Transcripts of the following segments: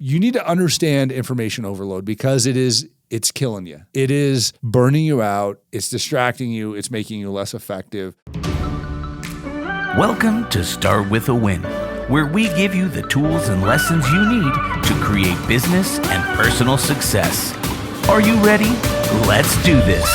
you need to understand information overload because it's killing you. It is burning you out. It's distracting you. It's making you less effective. Welcome to Start With a Win, where we give you the tools and lessons you need to create business and personal success. Are you ready? Let's do this.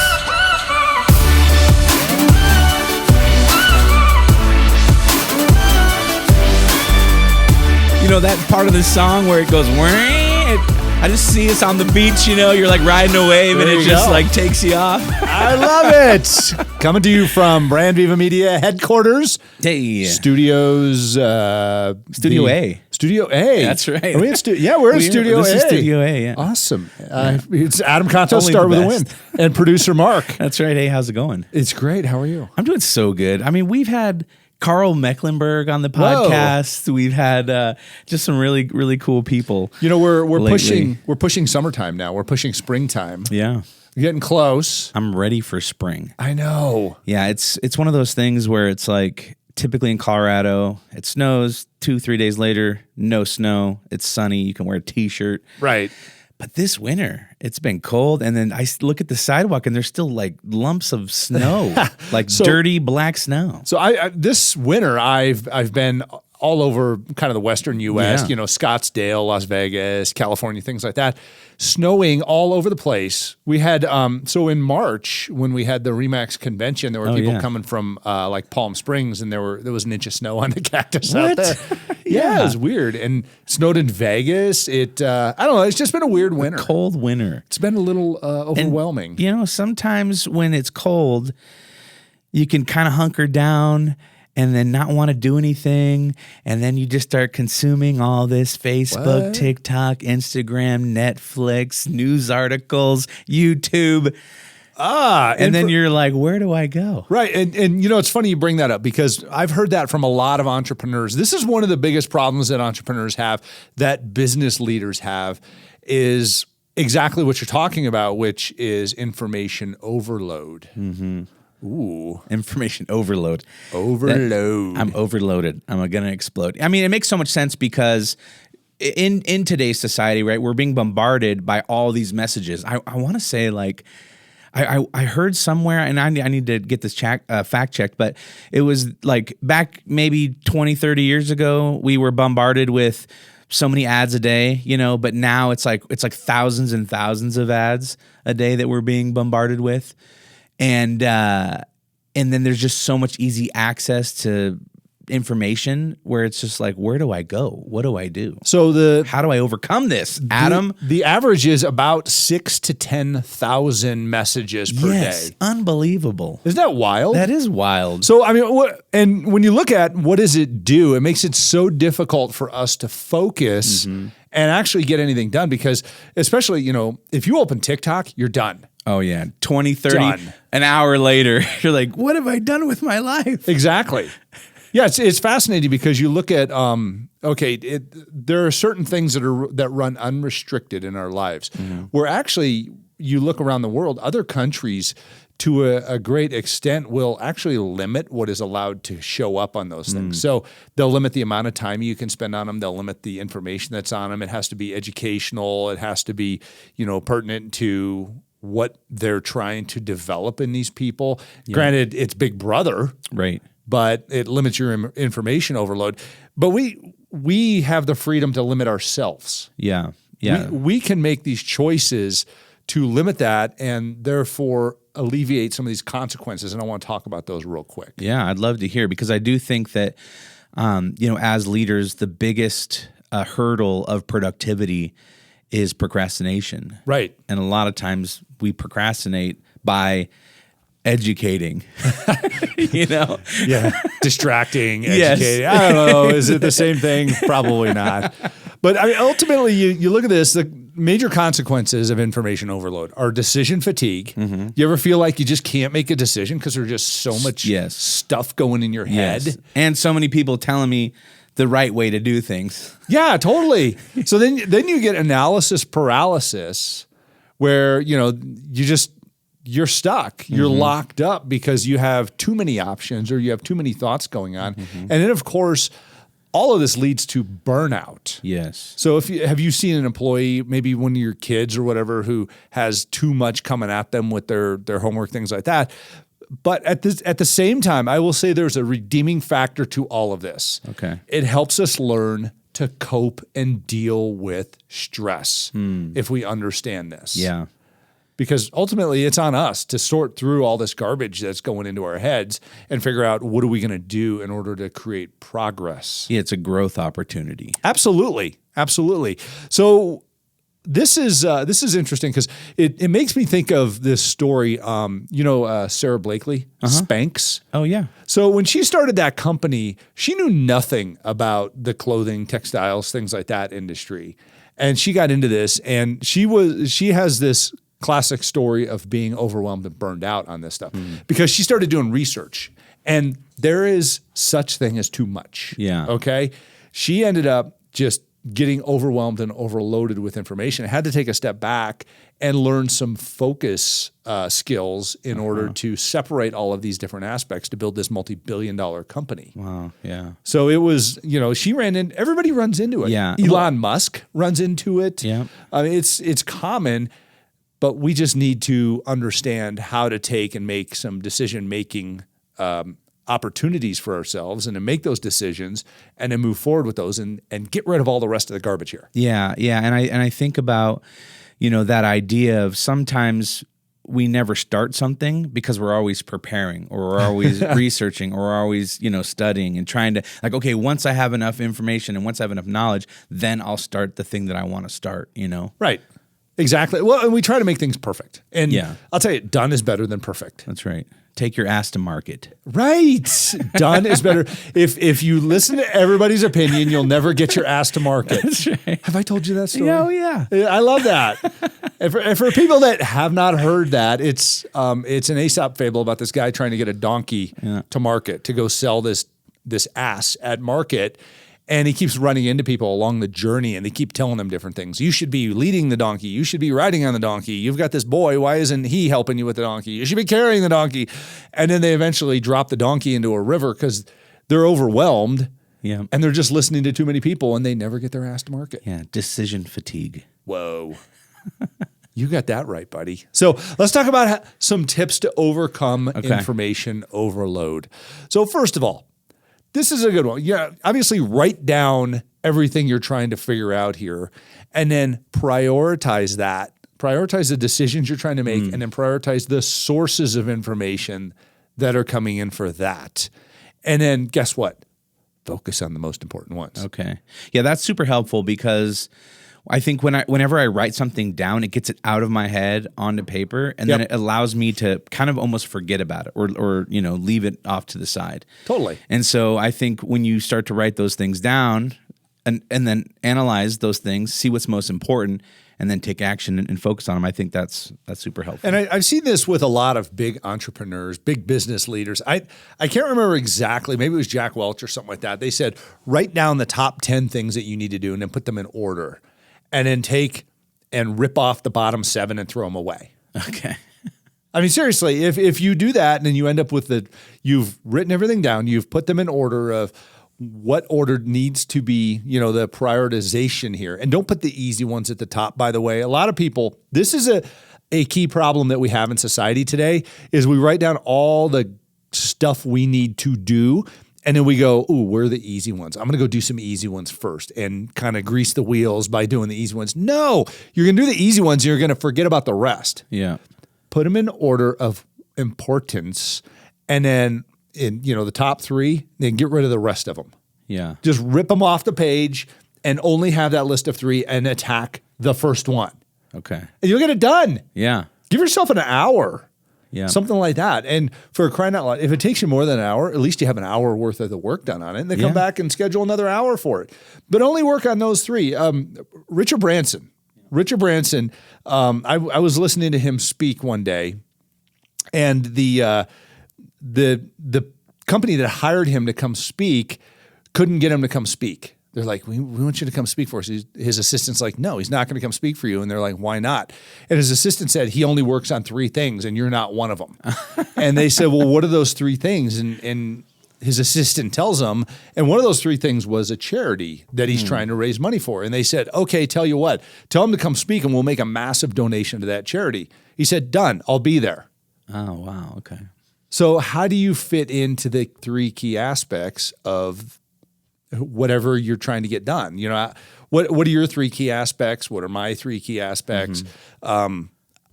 You know that part of the song where it goes, I just see us on the beach, you're like riding a wave and it just like takes you off. I love it. Coming to you from Brand Viva Media headquarters. Hey. Studios. Studio A. Studio A. That's right. Are we in we're in Studio A. This is Studio A, yeah. Awesome. It's Adam Contos, Only Start the With a Win, and producer Mark. That's right. Hey, how's it going? It's great. How are you? I'm doing so good. I mean, we've had Carl Mecklenburg on the podcast. Whoa. We've had just some really, really cool people. We're pushing summertime now. We're pushing springtime. Yeah. We're getting close. I'm ready for spring. I know. Yeah, it's one of those things where it's like typically in Colorado, it snows 2-3 days later, no snow. It's sunny. You can wear a t-shirt. Right. But this winter, it's been cold, and then I look at the sidewalk, and there's still like lumps of snow, like dirty black snow. So I this winter, I've been all over kind of the western U.S., Scottsdale, Las Vegas, California, things like that, snowing all over the place. We had, so in March, when we had the RE/MAX convention, there were people coming from like Palm Springs, and there was an inch of snow on the cactus out there. Yeah, it was weird. And snowed in Vegas. I don't know, it's just been a weird winter. Cold winter. It's been a little overwhelming. And, sometimes when it's cold, you can kind of hunker down and then not want to do anything, and then you just start consuming all this Facebook, TikTok, Instagram, Netflix, news articles, YouTube. And then you're like, where do I go? Right. And it's funny you bring that up because I've heard that from a lot of entrepreneurs. This is one of the biggest problems that entrepreneurs have, that business leaders have, is exactly what you're talking about, which is information overload. Mm-hmm. Ooh. Information overload. Overload. I'm overloaded. I'm going to explode. I mean, it makes so much sense because in today's society, right, we're being bombarded by all these messages. I want to say, like, I heard somewhere, and I need to get this fact checked, but it was like back maybe 20, 30 years ago, we were bombarded with so many ads a day, but now it's like thousands and thousands of ads a day that we're being bombarded with. And then there's just so much easy access to information where it's just like, where do I go? What do I do? So how do I overcome this, Adam? The average is about 6,000 to 10,000 messages per day. Unbelievable. Isn't that wild? That is wild. So, I mean, and when you look at what does it do, it makes it so difficult for us to focus and actually get anything done because especially, if you open TikTok, you're done. Oh, yeah. 20, 30, done. An hour later, you're like, what have I done with my life? Exactly. Yeah, it's fascinating because you look at, there are certain things that run unrestricted in our lives where actually you look around the world, other countries to a great extent will actually limit what is allowed to show up on those things. So they'll limit the amount of time you can spend on them. They'll limit the information that's on them. It has to be educational. It has to be, pertinent to what they're trying to develop in these people. Yeah. Granted, it's Big Brother. Right. But it limits your information overload. But we have the freedom to limit ourselves. Yeah, yeah. We can make these choices to limit that and therefore alleviate some of these consequences. And I want to talk about those real quick. Yeah, I'd love to hear because I do think that, as leaders, the biggest hurdle of productivity is procrastination. Right. And a lot of times we procrastinate by educating, Yeah. Distracting, educating. Yes. I don't know. Is it the same thing? Probably not. But I mean, ultimately, you look at this, the major consequences of information overload are decision fatigue. Mm-hmm. You ever feel like you just can't make a decision because there's just so much stuff going in your head? Yes. And so many people telling me the right way to do things. Yeah, totally. So then you get analysis paralysis where, you're stuck. You're locked up because you have too many options or you have too many thoughts going on. Mm-hmm. And then, of course, all of this leads to burnout. Yes. So have you seen an employee, maybe one of your kids or whatever, who has too much coming at them with their homework, things like that? But at the same time, I will say there's a redeeming factor to all of this. Okay. It helps us learn to cope and deal with stress if we understand this. Yeah. Because ultimately it's on us to sort through all this garbage that's going into our heads and figure out what are we going to do in order to create progress. Yeah, it's a growth opportunity. Absolutely. Absolutely. So this is interesting because it makes me think of this story. Sarah Blakely, Spanx. Oh, yeah. So when she started that company, she knew nothing about the clothing, textiles, things like that industry. And she got into this, and she has this classic story of being overwhelmed and burned out on this stuff because she started doing research, and there is such thing as too much. Yeah. Okay. She ended up just getting overwhelmed and overloaded with information. I had to take a step back and learn some focus skills in order to separate all of these different aspects to build this multi-billion-dollar company. Wow. Yeah. So it was, everybody runs into it. Yeah. Elon Musk runs into it. Yeah. I mean, it's common, but we just need to understand how to take and make some decision-making opportunities for ourselves and to make those decisions and then move forward with those and get rid of all the rest of the garbage here. Yeah. Yeah. And I think about, that idea of sometimes we never start something because we're always preparing or we're always researching or we're always, studying and trying to okay, once I have enough information and once I have enough knowledge, then I'll start the thing that I want to start, Right. Exactly. Well, and we try to make things perfect. And yeah. I'll tell you, done is better than perfect. That's right. Take your ass to market. Right. Done is better. If you listen to everybody's opinion, you'll never get your ass to market. That's right. Have I told you that story? Oh, yeah. I love that. and for people that have not heard that, it's an Aesop fable about this guy trying to get a donkey to market to go sell this ass at market. And he keeps running into people along the journey, and they keep telling him different things. You should be leading the donkey. You should be riding on the donkey. You've got this boy. Why isn't he helping you with the donkey? You should be carrying the donkey. And then they eventually drop the donkey into a river because they're overwhelmed. Yeah. And they're just listening to too many people, and they never get their ass to market. Yeah. Decision fatigue. Whoa. You got that right, buddy. So let's talk about some tips to overcome information overload. So first of all, this is a good one. Yeah, obviously write down everything you're trying to figure out here and then prioritize that. Prioritize the decisions you're trying to make and then prioritize the sources of information that are coming in for that. And then guess what? Focus on the most important ones. Okay. Yeah, that's super helpful because I think whenever I write something down, it gets it out of my head onto paper, and then it allows me to kind of almost forget about it or leave it off to the side. Totally. And so I think when you start to write those things down and then analyze those things, see what's most important, and then take action and focus on them, I think that's super helpful. And I've seen this with a lot of big entrepreneurs, big business leaders. I can't remember exactly. Maybe it was Jack Welch or something like that. They said, write down the top 10 things that you need to do and then put them in order. And then take and rip off the bottom 7 and throw them away. Okay. I mean, seriously, if you do that and then you end up with you've written everything down, you've put them in order of what order needs to be, the prioritization here. And don't put the easy ones at the top, by the way. A lot of people, this is a key problem that we have in society today, is we write down all the stuff we need to do. And then we go, ooh, where are the easy ones? I'm going to go do some easy ones first and kind of grease the wheels by doing the easy ones. No, you're going to do the easy ones and you're going to forget about the rest. Yeah. Put them in order of importance. And then in, the top 3, then get rid of the rest of them. Yeah. Just rip them off the page and only have that list of 3 and attack the first one. Okay. And you'll get it done. Yeah. Give yourself an hour. Yeah. Something like that. And for crying out loud, if it takes you more than an hour, at least you have an hour worth of the work done on it. And then come back and schedule another hour for it. But only work on those 3. Richard Branson. I was listening to him speak one day, and the company that hired him to come speak couldn't get him to come speak. They're like, we want you to come speak for us. His assistant's like, no, he's not going to come speak for you. And they're like, why not? And his assistant said, he only works on 3 things and you're not one of them. And they said, well, what are those 3 things? And his assistant tells him, and one of those 3 things was a charity that he's trying to raise money for. And they said, okay, tell you what, tell him to come speak and we'll make a massive donation to that charity. He said, done, I'll be there. Oh, wow. Okay. So how do you fit into the 3 key aspects of whatever you're trying to get done? You know, what are your 3 key aspects? What are my 3 key aspects?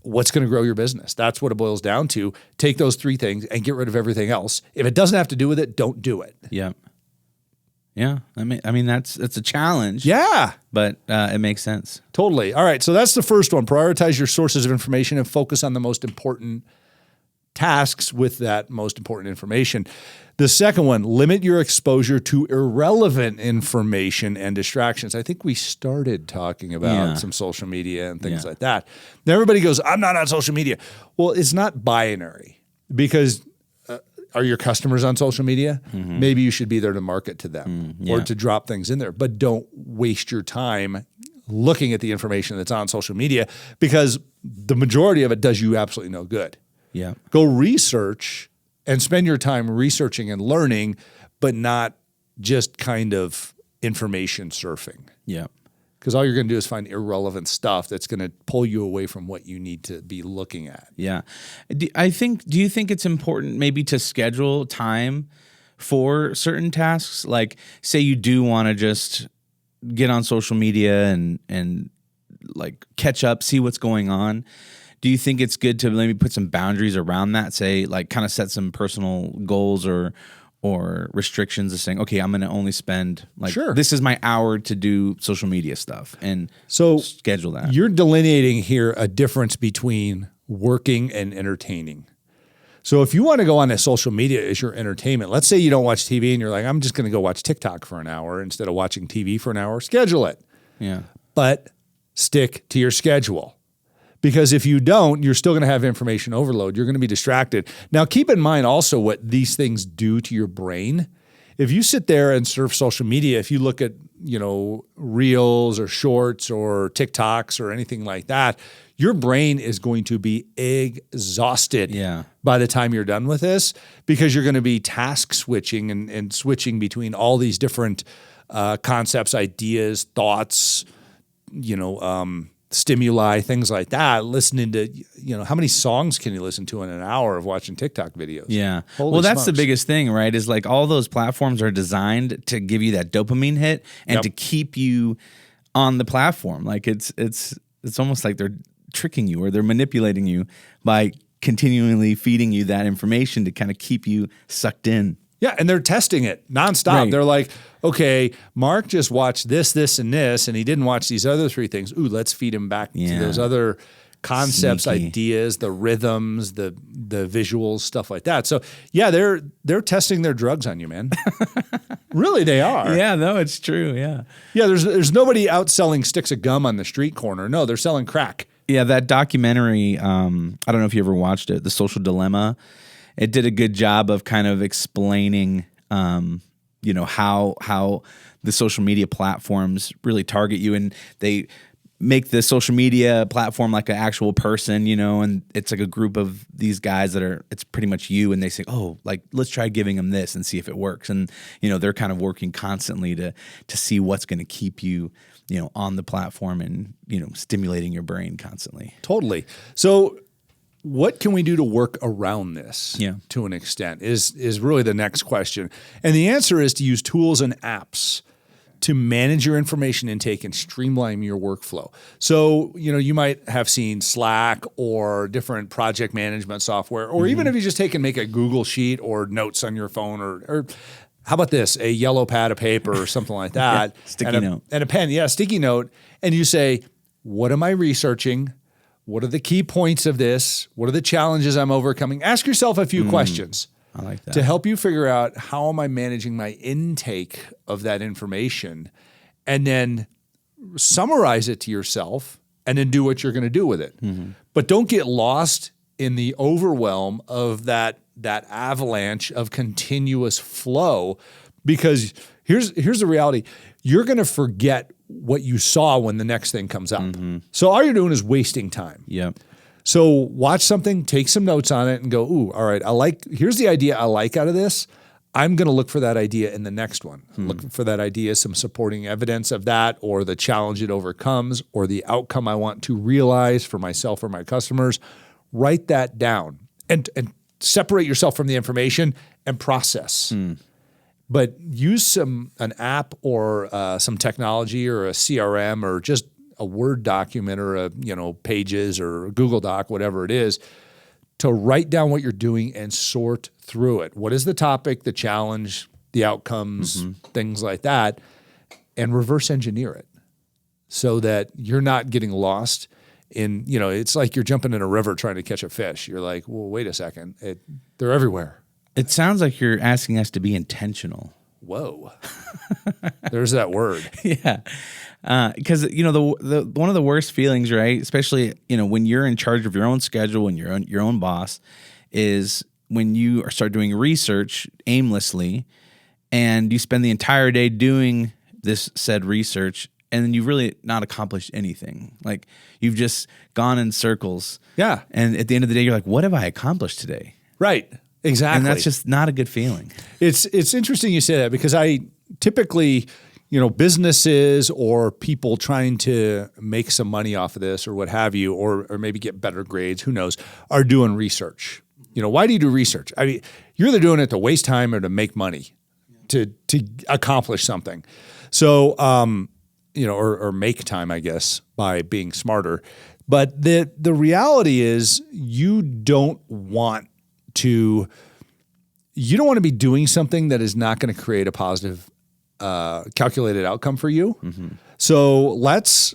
What's going to grow your business? That's what it boils down to. Take those 3 things and get rid of everything else. If it doesn't have to do with it, don't do it. Yeah. Yeah. I mean, that's a challenge. Yeah. But it makes sense. Totally. All right. So that's the first one. Prioritize your sources of information and focus on the most important tasks with that most important information. The second one, limit your exposure to irrelevant information and distractions. I think we started talking about some social media and things like that. Now everybody goes, I'm not on social media. Well, it's not binary because are your customers on social media? Maybe you should be there to market to them or to drop things in there, but don't waste your time looking at the information that's on social media because the majority of it does you absolutely no good. Yeah. Go research and spend your time researching and learning, but not just kind of information surfing. Yeah. Because all you're going to do is find irrelevant stuff that's going to pull you away from what you need to be looking at. Yeah. Do you think it's important maybe to schedule time for certain tasks? Like say you do want to just get on social media and like catch up, see what's going on. Do you think it's good to maybe put some boundaries around that? Say, like, kind of set some personal goals or restrictions of saying, okay, I'm going to only spend this is my hour to do social media stuff, and so schedule that. You're delineating here a difference between working and entertaining. So if you want to go on to social media as your entertainment, let's say you don't watch TV and you're like, I'm just going to go watch TikTok for an hour instead of watching TV for an hour. Schedule it. Yeah, but stick to your schedule. Because if you don't, you're still going to have information overload. You're going to be distracted. Now, keep in mind also what these things do to your brain. If you sit there and surf social media, if you look at, Reels or Shorts or TikToks or anything like that, your brain is going to be exhausted by the time you're done with this because you're going to be task switching and switching between all these different concepts, ideas, thoughts, stimuli, things like that, listening to, how many songs can you listen to in an hour of watching TikTok videos? Yeah. Holy that's smokes. the biggest thing, right? Is like all those platforms are designed to give you that dopamine hit and to keep you on the platform. Like it's almost like they're tricking you or they're manipulating you by continually feeding you that information to kind of keep you sucked in. Yeah, and they're testing it nonstop. Right. They're like, okay, Mark just watched this, and this, and he didn't watch these other 3 things. Ooh, let's feed him back to those other concepts, ideas, the rhythms, the visuals, stuff like that. So yeah, they're testing their drugs on you, man. Really, they are. Yeah, no, it's true. Yeah. Yeah, there's nobody out selling sticks of gum on the street corner. No, they're selling crack. Yeah, that documentary, I don't know if you ever watched it, The Social Dilemma. It did a good job of kind of explaining, how the social media platforms really target you, and they make the social media platform like an actual person, and it's like a group of these guys it's pretty much you, and they say, oh, like let's try giving them this and see if it works, and they're kind of working constantly to see what's going to keep you, on the platform and stimulating your brain constantly. Totally. So what can we do to work around this to an extent is really the next question. And the answer is to use tools and apps to manage your information intake and streamline your workflow. So, you might have seen Slack or different project management software, or even if you just take and make a Google Sheet or notes on your phone or how about this, a yellow pad of paper or something like that. Sticky note. And a pen, sticky note. And you say, what am I researching? What are the key points of this? What are the challenges I'm overcoming? Ask yourself a few questions. I like that. To help you figure out how am I managing my intake of that information, and then summarize it to yourself and then do what you're going to do with it. But don't get lost in the overwhelm of that avalanche of continuous flow, because here's the reality. You're going to forget what you saw when the next thing comes up. So all you're doing is wasting time. Yeah. So watch something, take some notes on it and go, ooh, all right, here's the idea I like out of this. I'm going to look for that idea in the next one. Look for that idea, some supporting evidence of that, or the challenge it overcomes, or the outcome I want to realize for myself or my customers. Write that down and separate yourself from the information and process. But use an app or some technology or a CRM or just a Word document or Pages or a Google Doc, whatever it is, to write down what you're doing and sort through it. What is the topic, the challenge, the outcomes, things like that, and reverse engineer it so that you're not getting lost in, it's like you're jumping in a river trying to catch a fish. You're like, well, wait a second. They're everywhere. It sounds like you're asking us to be intentional. Whoa. There's that word. Yeah. Because, the one of the worst feelings, right, especially, when you're in charge of your own schedule and your own boss, is when you start doing research aimlessly and you spend the entire day doing this said research and then you've really not accomplished anything. Like you've just gone in circles. Yeah. And at the end of the day, you're like, what have I accomplished today? Right. Exactly. And that's just not a good feeling. It's interesting you say that because I typically, businesses or people trying to make some money off of this or what have you, or maybe get better grades, who knows, are doing research. Why do you do research? I mean, you're either doing it to waste time or to make money, to accomplish something. So, or make time, I guess, by being smarter. But the reality is you don't want to be doing something that is not going to create a positive calculated outcome for you. So let's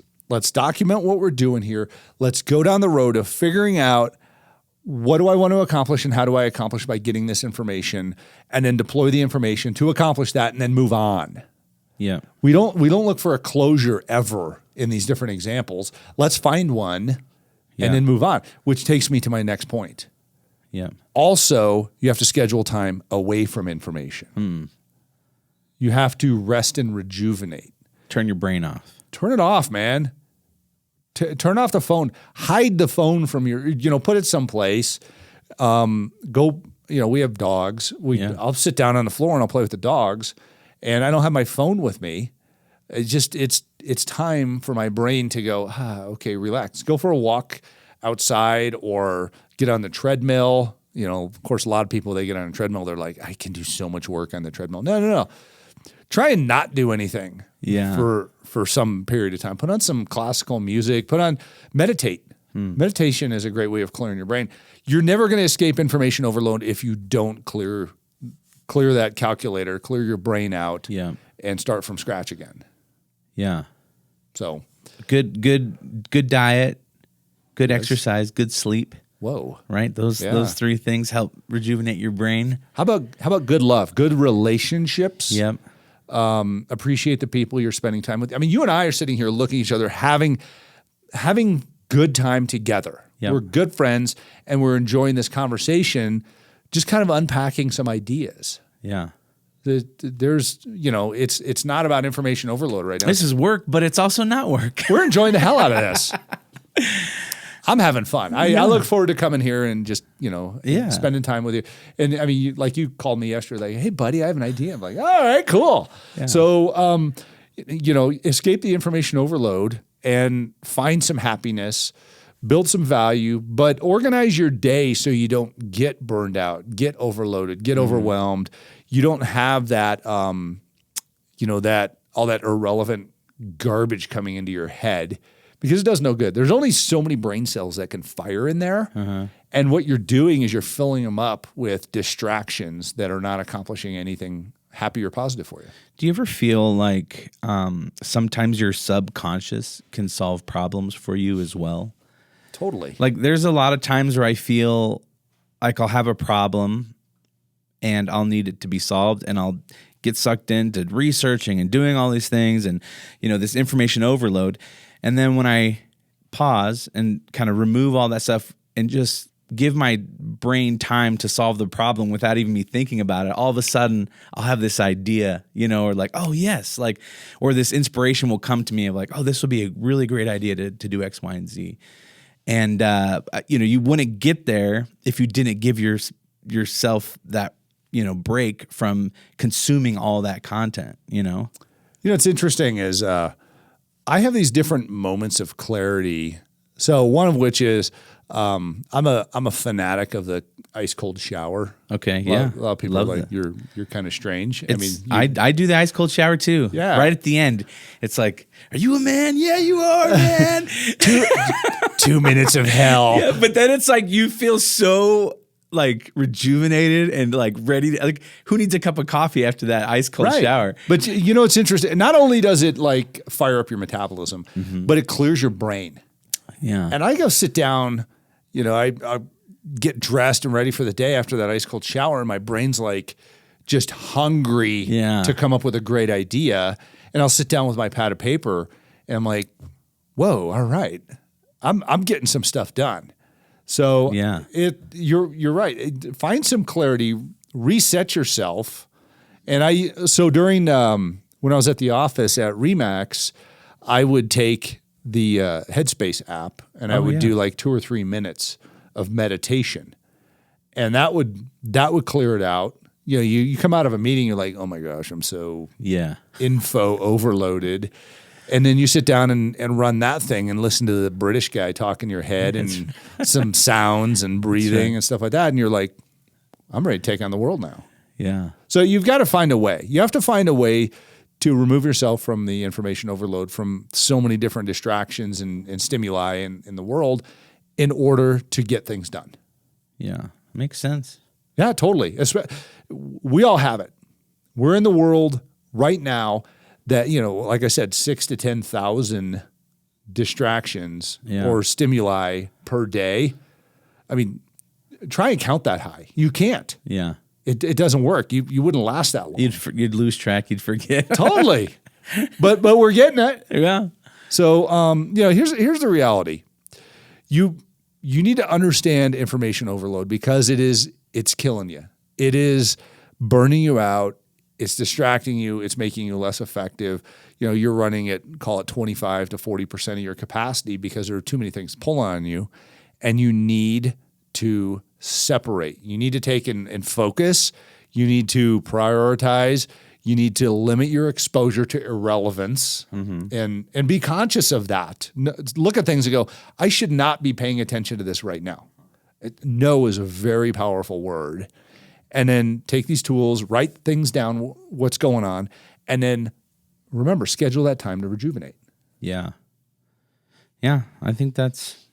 document what we're doing here. Let's go down the road of figuring out what do I want to accomplish and how do I accomplish by getting this information, and then deploy the information to accomplish that and then move on. Yeah. We don't look for a closure ever in these different examples. Let's find one and then move on, which takes me to my next point. Yeah. Also, you have to schedule time away from information. You have to rest and rejuvenate. Turn your brain off. Turn it off, man. Turn off the phone. Hide the phone from your, put it someplace. Go, we have dogs. I'll sit down on the floor and I'll play with the dogs, and I don't have my phone with me. It's time for my brain to go, okay, relax. Go for a walk outside or get on the treadmill. Of course, a lot of people, they get on a treadmill, they're like, I can do so much work on the treadmill. No. Try and not do anything for some period of time. Put on some classical music. Meditate. Meditation is a great way of clearing your brain. You're never going to escape information overload if you don't clear that calculator, clear your brain out, and start from scratch again. Yeah. So good diet, good exercise, good sleep. Whoa. Right? Those three things help rejuvenate your brain. How about good love, good relationships? Yep. Appreciate the people you're spending time with. I mean, you and I are sitting here looking at each other, having good time together. Yep. We're good friends, and we're enjoying this conversation, just kind of unpacking some ideas. Yeah. There's, it's not about information overload right now. This is work, but it's also not work. We're enjoying the hell out of this. I'm having fun. I look forward to coming here and just, spending time with you. And I mean, you called me yesterday, like, hey, buddy, I have an idea. I'm like, all right, cool. Yeah. So, escape the information overload and find some happiness, build some value, but organize your day so you don't get burned out, get overloaded, get overwhelmed. You don't have that, all that irrelevant garbage coming into your head. Because it does no good. There's only so many brain cells that can fire in there. And what you're doing is you're filling them up with distractions that are not accomplishing anything happy or positive for you. Do you ever feel like sometimes your subconscious can solve problems for you as well? Totally. Like there's a lot of times where I feel like I'll have a problem and I'll need it to be solved, and I'll get sucked into researching and doing all these things and, this information overload. And then when I pause and kind of remove all that stuff and just give my brain time to solve the problem without even me thinking about it, all of a sudden I'll have this idea, or like, oh yes, like, or this inspiration will come to me of like, oh, this would be a really great idea to do X, Y, and Z. And, you wouldn't get there if you didn't give yourself that, break from consuming all that content, What's interesting is I have these different moments of clarity. So one of which is I'm a fanatic of the ice cold shower. Okay, yeah. A lot of people Love are like, that. you're kind of strange. I do the ice cold shower too. Yeah. Right at the end, it's like, are you a man? Yeah, you are, man. 2 minutes of hell. Yeah, but then it's like you feel so like rejuvenated and like ready to, like, who needs a cup of coffee after that ice cold shower? But it's interesting. Not only does it like fire up your metabolism, but it clears your brain. Yeah. And I go sit down, I get dressed and ready for the day after that ice cold shower, and my brain's like just hungry to come up with a great idea. And I'll sit down with my pad of paper and I'm like, whoa, all right. I'm getting some stuff done. So you're right. Find some clarity, reset yourself. And so during when I was at the office at Remax, I would take the Headspace app and I would do like 2 or 3 minutes of meditation, and that would clear it out. You come out of a meeting, you're like, oh my gosh, I'm so info overloaded. And then you sit down and run that thing and listen to the British guy talk in your head and some sounds and breathing and stuff like that. And you're like, I'm ready to take on the world now. Yeah. So you've got to find a way. You have to find a way to remove yourself from the information overload, from so many different distractions and stimuli in the world, in order to get things done. Yeah. Makes sense. Yeah, totally. We all have it. We're in the world right now that, like I said, 6,000 to 10,000 distractions or stimuli per day. I mean, try and count that high. You can't. Yeah. It doesn't work. You wouldn't last that long. You'd lose track. You'd forget. Totally. But we're getting it. Yeah. So, here's the reality. You need to understand information overload because it's killing you. It is burning you out. It's distracting you. It's making you less effective. You're running at, call it 25 to 40% of your capacity because there are too many things pulling on you, and you need to separate. You need to take and focus. You need to prioritize. You need to limit your exposure to irrelevance and be conscious of that. Look at things and go, I should not be paying attention to this right now. No is a very powerful word. And then take these tools, write things down, what's going on, and then remember, schedule that time to rejuvenate. Yeah. Yeah, I think that's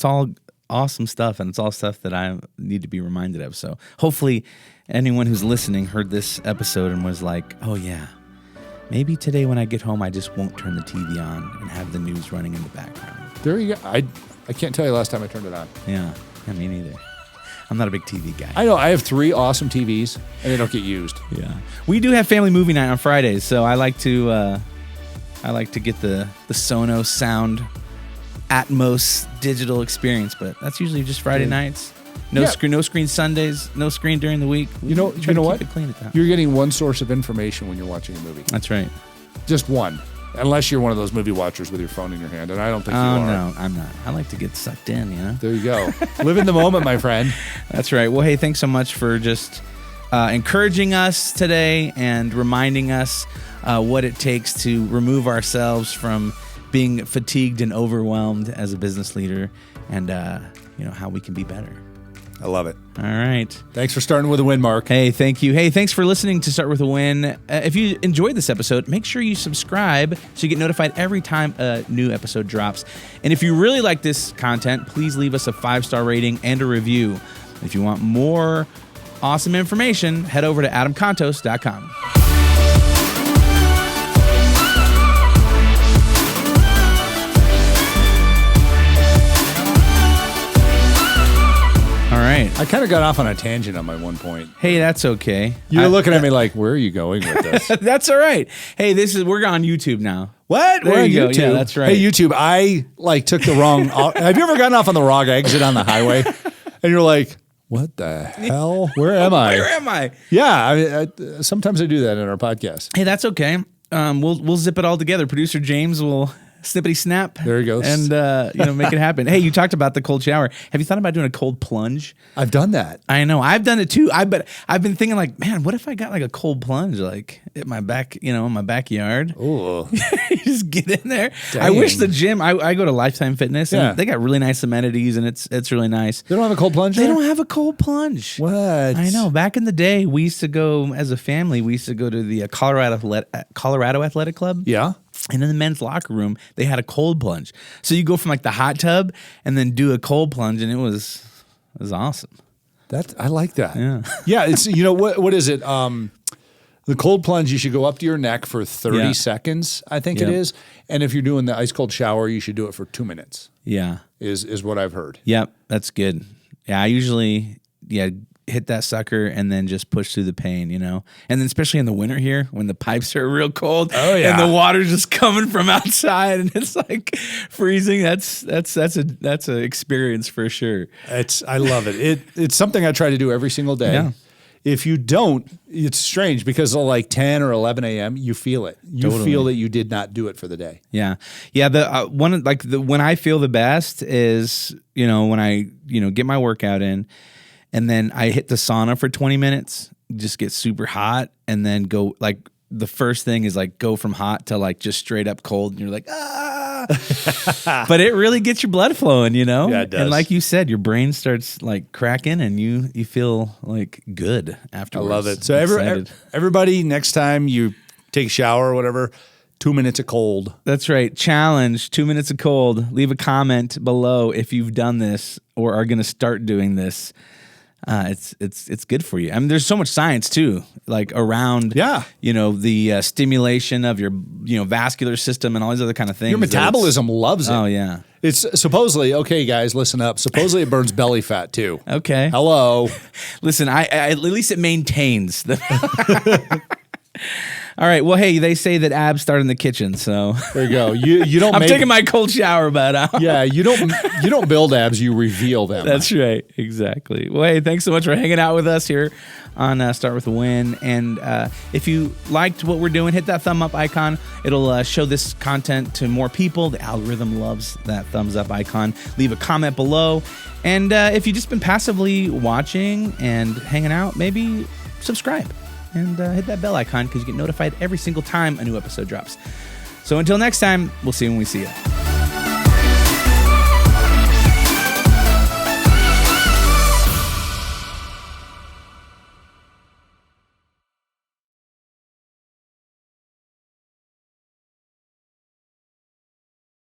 all awesome stuff, and it's all stuff that I need to be reminded of. So hopefully anyone who's listening heard this episode and was like, oh yeah, maybe today when I get home I just won't turn the TV on and have the news running in the background. There you go. I can't tell you last time I turned it on. Yeah, me neither. I'm not a big TV guy. I know. I have 3 awesome TVs, and they don't get used. Yeah, we do have family movie night on Fridays, so I like to get the Sonos sound Atmos digital experience, but that's usually just Friday nights. No screen Sundays, no screen during the week. You know what? Keep it clean at that. You're getting one source of information when you're watching a movie. That's right. Just one. Unless you're one of those movie watchers with your phone in your hand, and I don't think you are. No, I'm not. I like to get sucked in, There you go. Live in the moment, my friend. That's right. Well, hey, thanks so much for just encouraging us today and reminding us what it takes to remove ourselves from being fatigued and overwhelmed as a business leader, and how we can be better. I love it. All right. Thanks for starting with a win, Mark. Hey, thank you. Hey, thanks for listening to Start With a Win. If you enjoyed this episode, make sure you subscribe so you get notified every time a new episode drops. And if you really like this content, please leave us a 5-star rating and a review. If you want more awesome information, head over to adamcontos.com. Right. I kind of got off on a tangent on my one point. Hey, that's okay. You're looking at me like, where are you going with this? That's all right. Hey, we're on YouTube now. What? There you go. YouTube? Yeah, that's right. Hey, YouTube, I took the wrong. Have you ever gotten off on the wrong exit on the highway? And you're like, what the hell? Where am I? Where am I? Yeah. Sometimes I do that in our podcast. Hey, that's okay. We'll zip it all together. Producer James will snippity snap. There you go. And, make it happen. Hey, you talked about the cold shower. Have you thought about doing a cold plunge? I've done that. I know. I've done it too. But I've been thinking like, man, what if I got like a cold plunge like at my back, in my backyard? Oh, You just get in there. Dang. I wish the gym, I go to Lifetime Fitness and Yeah. they got really nice amenities and it's really nice. they don't have a cold plunge. They there? don't have a cold plunge. What? I know. Back in the day, we used to go as a family. We used to go to the Colorado Athletic Club. Yeah. And in the men's locker room, they had a cold plunge. So you go from like the hot tub and then do a cold plunge, and it was awesome. I like that. Yeah. Yeah. It's what is it? The cold plunge, you should go up to your neck for 30 seconds, I think it Yep. is. And if you're doing the ice cold shower, you should do it for 2 minutes. Yeah. Is what I've heard. Yep. That's good. Yeah. I usually hit that sucker and then just push through the pain, And then especially in the winter here when the pipes are real cold and the water's just coming from outside and it's like freezing. That's a experience for sure. I love it. It's something I try to do every single day. Yeah. If you don't, it's strange because at like 10 or 11 a.m., you feel it. You feel that you did not do it for the day. Yeah. Yeah. When I feel the best is, when I, get my workout in and then I hit the sauna for 20 minutes, just get super hot and then go like the first thing is like go from hot to like just straight up cold and you're like, but it really gets your blood flowing, Yeah, it does. And like you said, your brain starts like cracking and you feel like good afterwards. I love it. So everybody, next time you take a shower or whatever, 2 minutes of cold. That's right. Challenge 2 minutes of cold. Leave a comment below if you've done this or are going to start doing this. It's good for you. I mean, there's so much science too, like around, the stimulation of your, vascular system and all these other kind of things. Your metabolism loves it. Oh yeah. It's supposedly, okay, guys, listen up. Supposedly it burns belly fat too. Okay. Hello. Listen, I at least it maintains the. All right. Well, hey, they say that abs start in the kitchen, so there you go. You don't. I'm taking my cold shower, but yeah, you don't build abs. You reveal them. That's right. Exactly. Well, hey, thanks so much for hanging out with us here on Start With a Win. And if you liked what we're doing, hit that thumb up icon. It'll show this content to more people. The algorithm loves that thumbs up icon. Leave a comment below. And if you've just been passively watching and hanging out, maybe subscribe. And hit that bell icon because you get notified every single time a new episode drops. So until next time, we'll see you when we see you.